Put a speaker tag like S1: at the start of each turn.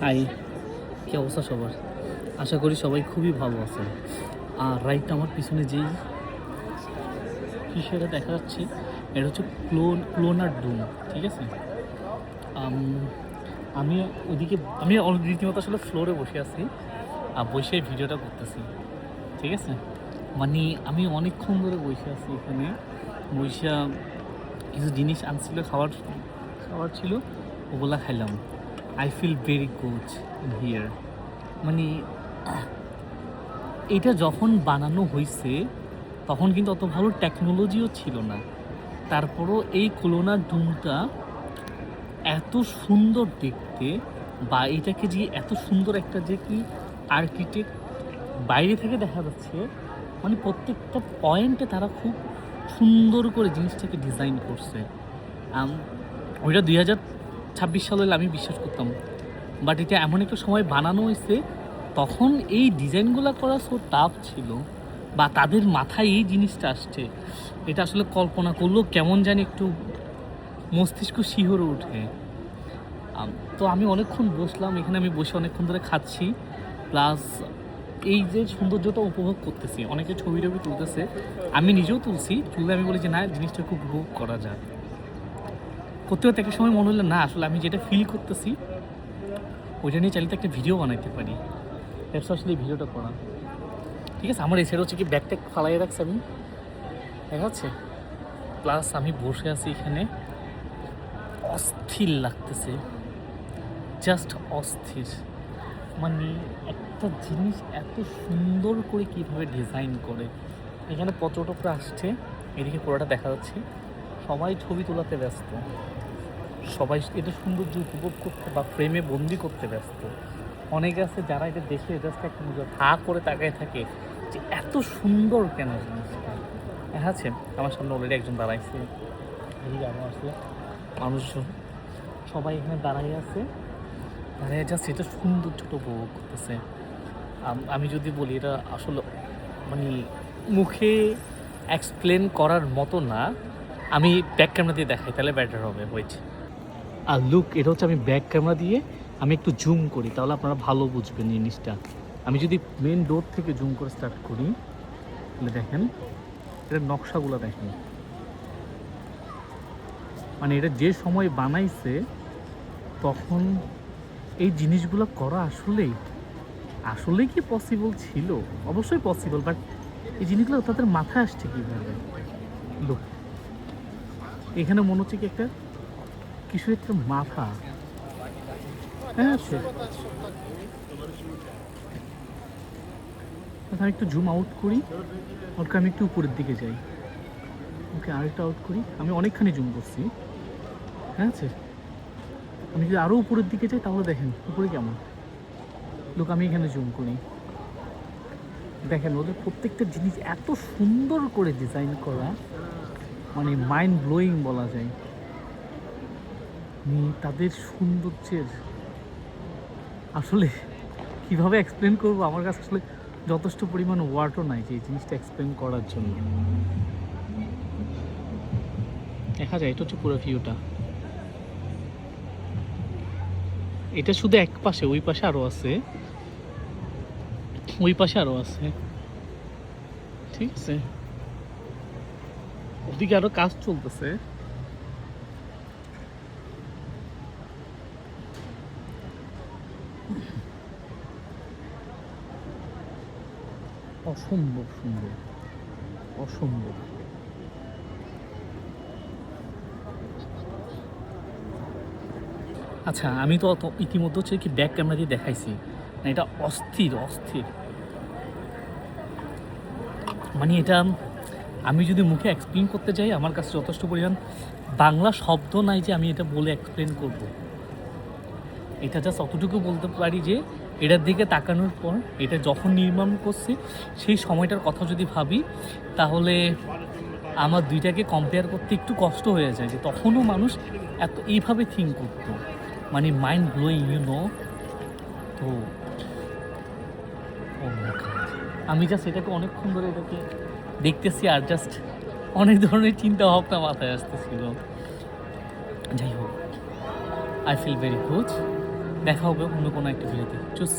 S1: High, কী অবস্থা সবার? আশা করি সবাই খুবই ভালো আছেন। আর রাইটটা আমার পিছনে যেই বিষয়টা দেখা যাচ্ছে, এটা হচ্ছে ক্লোনার ডুম, ঠিক আছে? আম, আমি ওদিকে রীতিমতো আসলে ফ্লোরে বসে আছি আর বসে ভিডিওটা করতেছি, ঠিক আছে? মানে আমি অনেকক্ষণ ধরে বসে আছি এখানে, বসে কিছু জিনিস আনছিল, খাবার খাবার ছিল, ওগুলা খাইলাম। I feel very good in here. মানে এটা যখন বানানো হয়েছে তখন কিন্তু অত ভালো টেকনোলজিও ছিল না, তারপরও এই ক্লোনার ডুমটা এত সুন্দর দেখতে, বা এটাকে যে এত সুন্দর একটা যে কি আর্কিটেক্ট বাইরে থেকে দেখা যাচ্ছে, মানে প্রত্যেকটা পয়েন্টে তারা খুব সুন্দর করে জিনিসটাকে ডিজাইন করছে। ওইটা 2026 সালে আমি বিশ্বাস করতাম, বাট এটা এমন একটা সময় বানানো হয়েছে তখন এই ডিজাইনগুলো করা সো টাফ ছিল, বা তাদের মাথায় এই জিনিসটা আসছে, এটা আসলে কল্পনা করলেও কেমন জানি একটু মস্তিষ্ক শিহরে ওঠে। তো আমি অনেকক্ষণ বসলাম এখানে, আমি বসে অনেকক্ষণ ধরে খাচ্ছি, প্লাস এই যে সৌন্দর্যটা উপভোগ করতেছি। অনেকে ছবি টবি তুলতেছে, আমি নিজেও তুলছি, তুলে আমি বলি যে না, জিনিসটা খুব উপভোগ করা যায়। করতে করতে একটা সময় মনে হলো না, আসলে আমি যেটা ফিল করতেছি ওইটা নিয়ে চাইলে তো একটা ভিডিও বানাইতে পারি। দ্যাটস আসলে এই ভিডিওটা করা, ঠিক আছে? আমার এই সাইড হচ্ছে কি ব্যাগটা ফালাই রাখছি আমি, দেখা যাচ্ছে। প্লাস আমি বসে আছি এখানে, অস্থির লাগতেছে, জাস্ট অস্থির। মানে একটা জিনিস এত সুন্দর করে কীভাবে ডিজাইন করে। এখানে পর্যটকরা আসছে, এদিকে পুরোটা দেখা যাচ্ছে, সবাই ছবি তোলাতে ব্যস্ত, সবাই এটা সৌন্দর্য উপভোগ করতে বা ফ্রেমে বন্দি করতে ব্যস্ত। অনেকে আছে যারা এটা দেখে জাস্ট একটা নিজের হা করে তাকায় থাকে যে এত সুন্দর কেন জিনিসটা। হ্যাঁ আছে, আমার সামনে অলরেডি একজন দাঁড়াইছে, এদিকে আরও আছে মানুষজন, সবাই এখানে দাঁড়াই আছে, দাঁড়িয়ে জাস্ট এটা সৌন্দর্যটা উপভোগ করতেছে। আমি যদি বলি এটা আসলে মানে মুখে এক্সপ্লেন করার মতো না, আমি ব্যাক ক্যামেরা দিয়ে দেখাই তাহলে বেটার হবে। ওয়েট, আর লুক, এটা হচ্ছে আমি ব্যাক ক্যামেরা দিয়ে আমি একটু জুম করি, তাহলে আপনারা ভালো বুঝবেন জিনিসটা। আমি যদি মেন ডোর থেকে জুম করে স্টার্ট করি তাহলে দেখেন এটার নকশাগুলো দেখেন। মানে এটা যে সময় বানাইছে তখন এই জিনিসগুলো করা আসলেই কি পসিবল ছিল? অবশ্যই পসিবল, বাট এই জিনিসগুলো তাদের মাথায় আসছে কীভাবে? লুক, এখানে মনে হচ্ছে কি একটা কিছু একটা মাথা, হ্যাঁ আছে। আমি একটু জুম আউট করি, ওকে আমি একটু উপরের দিকে যাই, ওকে আরেকটা আউট করি, আমি অনেকখানি জুম করছি, হ্যাঁ আছে। আমি যদি আরও উপরের দিকে যাই তাহলে দেখেন উপরে কেমন। লোক, আমি এখানে জুম করি, দেখেন ওদের প্রত্যেকটা জিনিস এত সুন্দর করে ডিজাইন করা, মানে মাইন্ড ব্লোয়িং বলা যায়। তাদের সৌন্দর্যের আসলে কীভাবে এক্সপ্লেন করবো, আমার কাছে আসলে যথেষ্ট পরিমাণ ওয়ার্ডও নাই যে এই জিনিসটা এক্সপ্লেন করার জন্য। দেখা যায় এটা হচ্ছে পুরো ভিউটা, এটা শুধু এক পাশে, ওই পাশে আরও আছে, ওই পাশে আরও আছে, ঠিক আছে? ওদিকে আরও কাজ চলতেছে। অসম্ভব সুন্দর, অসম্ভব। আচ্ছা, আমি তো ইতিমধ্যে হচ্ছে কি ব্যাক ক্যামেরা দিয়ে দেখাইছি, না এটা অস্থির অস্থির। মানে এটা আমি যদি মুখে এক্সপ্লেন করতে যাই, আমার কাছে যথেষ্ট পরিমাণ বাংলা শব্দ নাই যে আমি এটা বলে এক্সপ্লেন করব। এটা জাস্ট অতটুকু বলতে পারি যে এটার দিকে তাকানোর পর, এটা যখন নির্মাণ করছি সেই সময়টার কথা যদি ভাবি, তাহলে আমার দুইটাকে কম্পেয়ার করতে একটু কষ্ট হয়ে যায় যে তখনও মানুষ এত এইভাবে থিঙ্ক করতো। মানে মাইন্ড ব্লোয়িং, তো আমি জাস্ট এটাকে অনেকক্ষণ ধরে এটাকে দেখতেছি আর জাস্ট অনেক ধরনের চিন্তা ভাবনা মাথায় আসতেছিল। যাই হোক, আই ফিল ভেরি গুড। দেখা হবে অন্য কোনো একটা ভিডিওতে। চুস।